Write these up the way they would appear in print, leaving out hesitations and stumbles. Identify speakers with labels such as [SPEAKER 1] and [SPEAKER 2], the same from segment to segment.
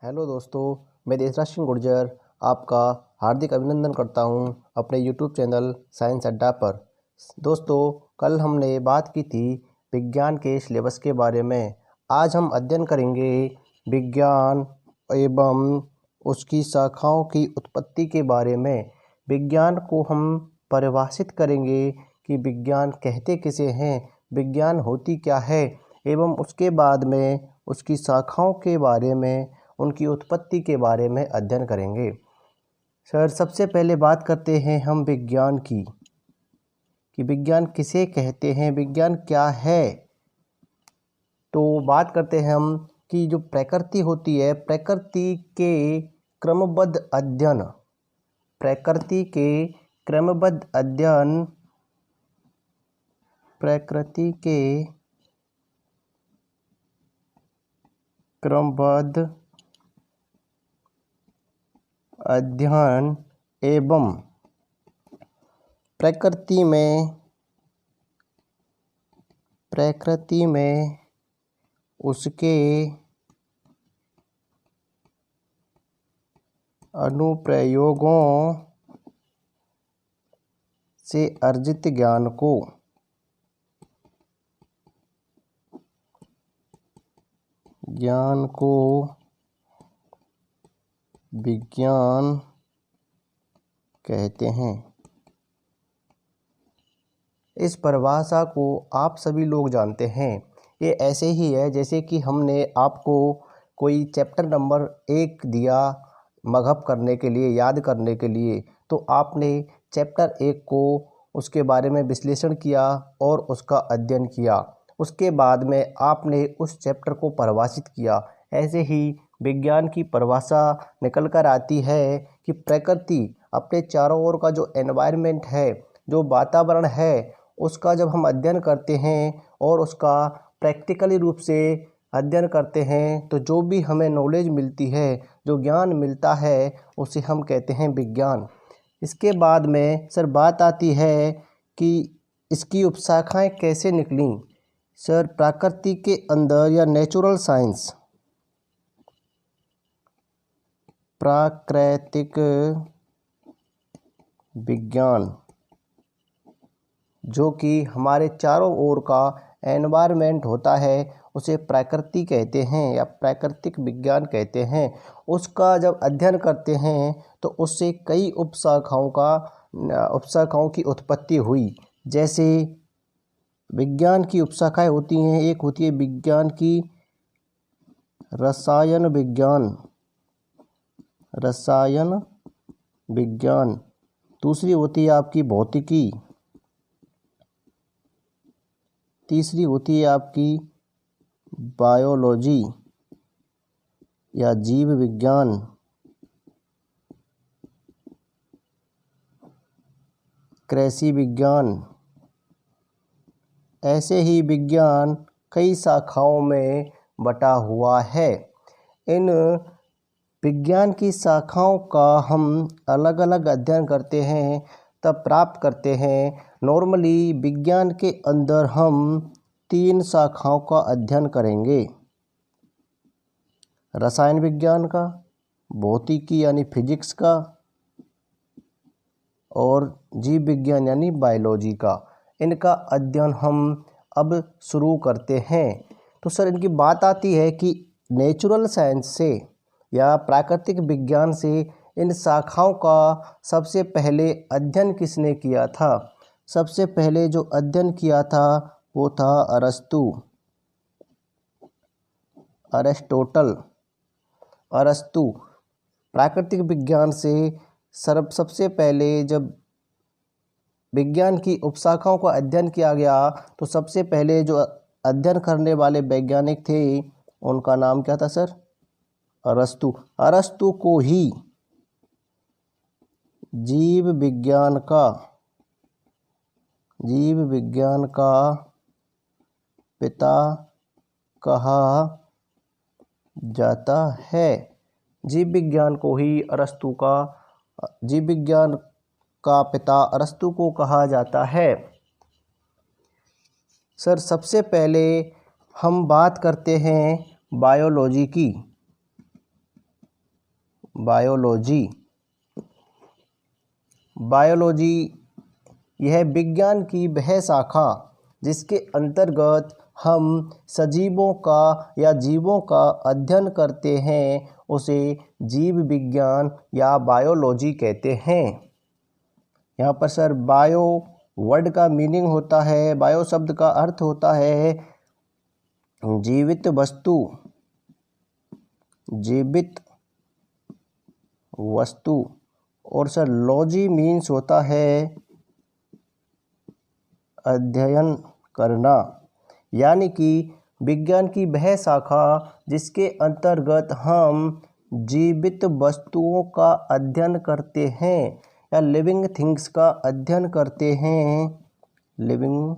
[SPEAKER 1] Hello दोस्तों, मैं देसराज सिंह गुर्जर आपका हार्दिक अभिनंदन करता हूं अपने यूट्यूब चैनल साइंस अड्डा पर। दोस्तों, कल हमने बात की थी विज्ञान के सिलेबस के बारे में। आज हम अध्ययन करेंगे विज्ञान एवं उसकी शाखाओं की उत्पत्ति के बारे में। विज्ञान को हम परिभाषित करेंगे कि विज्ञान कहते किसे हैं, विज्ञान होती क्या है, एवं उसके बाद में उसकी शाखाओं के बारे में, उनकी उत्पत्ति के बारे में अध्ययन करेंगे। सर, सबसे पहले बात करते हैं हम विज्ञान की, कि विज्ञान किसे कहते हैं, विज्ञान क्या है। तो बात करते हैं हम कि जो प्रकृति होती है, प्रकृति के क्रमबद्ध अध्ययन, प्रकृति के क्रमबद्ध अध्ययन, प्रकृति के क्रमबद्ध अध्ययन एवं प्रकृति में उसके अनुप्रयोगों से अर्जित ज्ञान को विज्ञान कहते हैं। इस परिभाषा को आप सभी लोग जानते हैं। ये ऐसे ही है जैसे कि हमने आपको कोई चैप्टर नंबर 1 दिया मगहब करने के लिए, याद करने के लिए, तो आपने चैप्टर 1 को उसके बारे में विश्लेषण किया और उसका अध्ययन किया। उसके बाद में आपने उस चैप्टर को परिभाषित किया। ऐसे ही विज्ञान की परिभाषा निकल कर आती है कि प्रकृति अपने चारों ओर का जो एनवायरनमेंट है, जो वातावरण है, उसका जब हम अध्ययन करते हैं और उसका प्रैक्टिकली रूप से अध्ययन करते हैं, तो जो भी हमें नॉलेज मिलती है, जो ज्ञान मिलता है, उसे हम कहते हैं विज्ञान। इसके बाद में सर बात आती है कि इसकी उपशाखाएं कैसे निकलीं। सर, प्रकृति के अंदर या नेचुरल साइंस, प्राकृतिक विज्ञान, जो कि हमारे चारों ओर का एनवायरनमेंट होता है, उसे प्रकृति कहते हैं या प्राकृतिक विज्ञान कहते हैं। उसका जब अध्ययन करते हैं तो उससे कई उपशाखाओं की उत्पत्ति हुई। जैसे विज्ञान की उपशाखाएं होती हैं। एक होती है विज्ञान की रसायन विज्ञान, दूसरी होती है आपकी भौतिकी, तीसरी होती है आपकी बायोलॉजी या जीव विज्ञान, कृषि विज्ञान। ऐसे ही विज्ञान कई शाखाओं में बटा हुआ है। इन विज्ञान की शाखाओं का हम अलग अलग अध्ययन करते हैं, तब प्राप्त करते हैं। नॉर्मली विज्ञान के अंदर हम 3 शाखाओं का अध्ययन करेंगे: रसायन विज्ञान का, भौतिकी यानी फिजिक्स का, और जीव विज्ञान यानी बायोलॉजी का। इनका अध्ययन हम अब शुरू करते हैं। तो सर, इनकी बात आती है कि नेचुरल साइंस से या प्राकृतिक विज्ञान से इन शाखाओं का सबसे पहले अध्ययन किसने किया था। सबसे पहले जो अध्ययन किया था वो था अरस्तु। प्राकृतिक विज्ञान से सबसे पहले जब विज्ञान की उपशाखाओं का अध्ययन किया गया, तो सबसे पहले जो अध्ययन करने वाले वैज्ञानिक थे, उनका नाम क्या था सर? अरस्तु को ही जीव विज्ञान का पिता कहा जाता है। जीव विज्ञान का पिता अरस्तु को कहा जाता है। सर, सबसे पहले हम बात करते हैं बायोलॉजी की। बायोलॉजी। बायोलॉजी यह विज्ञान की वह शाखा जिसके अंतर्गत हम सजीवों का या जीवों का अध्ययन करते हैं, उसे जीव विज्ञान या बायोलॉजी कहते हैं। यहाँ पर सर बायो वर्ड का मीनिंग होता है, बायो शब्द का अर्थ होता है जीवित वस्तु, जीवित वस्तु। और सर लॉजी मीन्स होता है अध्ययन करना, यानी कि विज्ञान की वह शाखा जिसके अंतर्गत हम जीवित वस्तुओं का अध्ययन करते हैं या लिविंग थिंग्स का अध्ययन करते हैं, लिविंग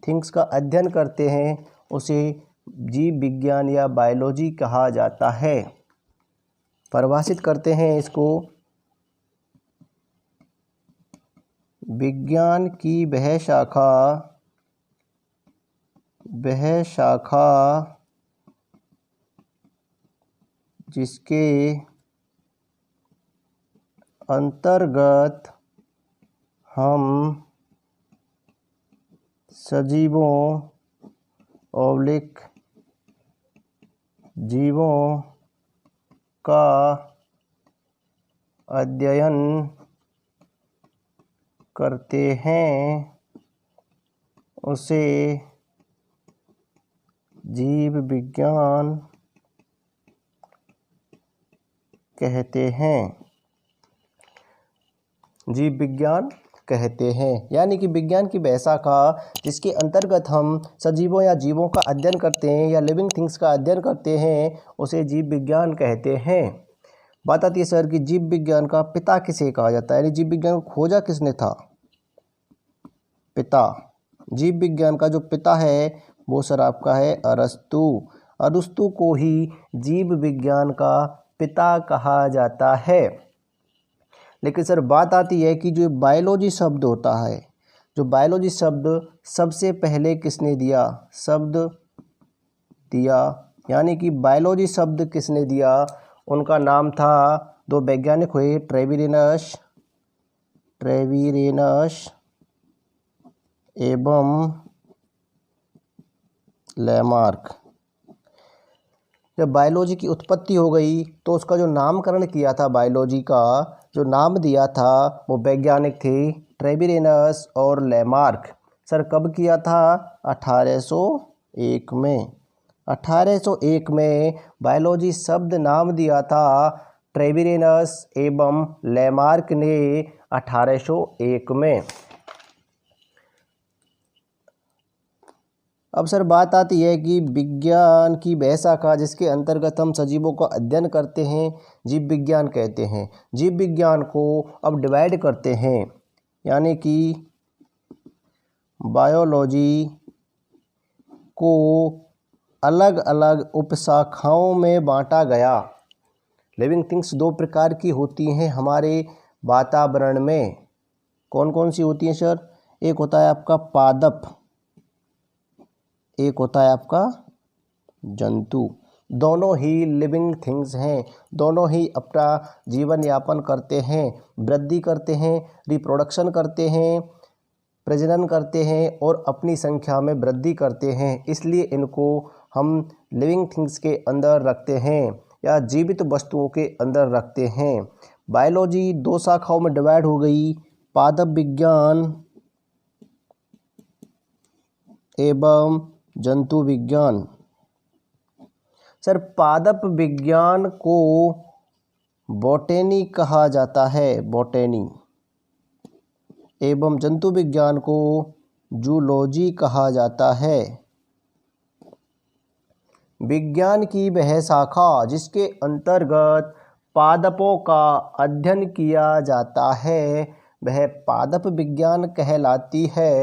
[SPEAKER 1] थिंग्स का अध्ययन करते हैं, उसे जीव विज्ञान या बायोलॉजी कहा जाता है। परिभाषित करते हैं इसको, विज्ञान की वह शाखा जिसके अंतर्गत हम सजीवों ऑब्लिक जीवों का अध्ययन करते हैं, उसे जीव विज्ञान कहते हैं, जीव विज्ञान कहते हैं। यानी कि विज्ञान की वह शाखा जिसके अंतर्गत हम सजीवों या जीवों का अध्ययन करते हैं या लिविंग थिंग्स का अध्ययन करते हैं, उसे जीव विज्ञान कहते हैं। बात आती है सर कि जीव विज्ञान का पिता किसे कहा जाता है, यानी जीव विज्ञान को खोजा किसने था? पिता। जीव विज्ञान का जो पिता है वो सर आपका है अरस्तु। अरस्तु को ही जीव विज्ञान का पिता कहा जाता है। लेकिन सर बात आती है कि जो बायोलॉजी शब्द होता है, जो बायोलॉजी शब्द सबसे पहले किसने दिया? शब्द दिया, यानी कि बायोलॉजी शब्द किसने दिया? उनका नाम था, दो वैज्ञानिक हुए, ट्रेविरेनस एवं लैमार्क। जब बायोलॉजी की उत्पत्ति हो गई तो उसका जो नामकरण किया था, बायोलॉजी का जो नाम दिया था, वो वैज्ञानिक थे ट्रेविरेनस और लैमार्क। सर कब किया था? 1801 में। 1801 में बायोलॉजी शब्द नाम दिया था ट्रेविरेनस एवं लैमार्क ने 1801 में। अब सर बात आती है कि विज्ञान की वह शाखा जिसके अंतर्गत हम सजीवों का अध्ययन करते हैं, जीव विज्ञान कहते हैं। जीव विज्ञान को अब डिवाइड करते हैं, यानी कि बायोलॉजी को अलग अलग उपशाखाओं में बांटा गया। लिविंग थिंग्स दो प्रकार की होती हैं हमारे वातावरण में। कौन कौन सी होती हैं सर? एक होता है आपका पादप, एक होता है आपका जंतु। दोनों ही लिविंग थिंग्स हैं, दोनों ही अपना जीवन यापन करते हैं, वृद्धि करते हैं, रिप्रोडक्शन करते हैं, प्रजनन करते हैं और अपनी संख्या में वृद्धि करते हैं। इसलिए इनको हम लिविंग थिंग्स के अंदर रखते हैं या जीवित वस्तुओं के अंदर रखते हैं। बायोलॉजी दो शाखाओं में डिवाइड हो गई, पादप विज्ञान एवं जंतु विज्ञान। सर पादप विज्ञान को बॉटनी कहा जाता है, बॉटनी, एवं जंतु विज्ञान को जूलॉजी कहा जाता है। विज्ञान की वह शाखा जिसके अंतर्गत पादपों का अध्ययन किया जाता है वह पादप विज्ञान कहलाती है।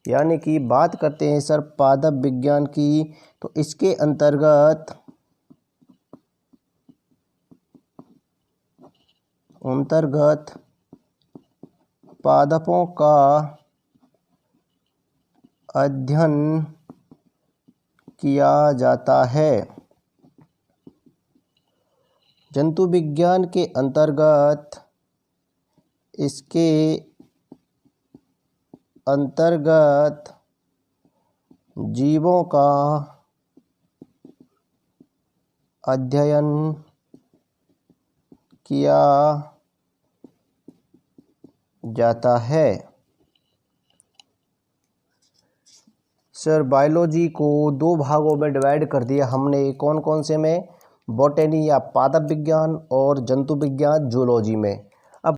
[SPEAKER 1] यानी कि बात करते हैं सर पादप विज्ञान की, तो इसके अंतर्गत पादपों का अध्ययन किया जाता है। जंतु विज्ञान के अंतर्गत इसके अंतर्गत जीवों का अध्ययन किया जाता है। सर बायोलॉजी को दो भागों में डिवाइड कर दिया हमने, कौन कौन से में? बॉटनी या पादप विज्ञान और जंतु विज्ञान जूलॉजी में।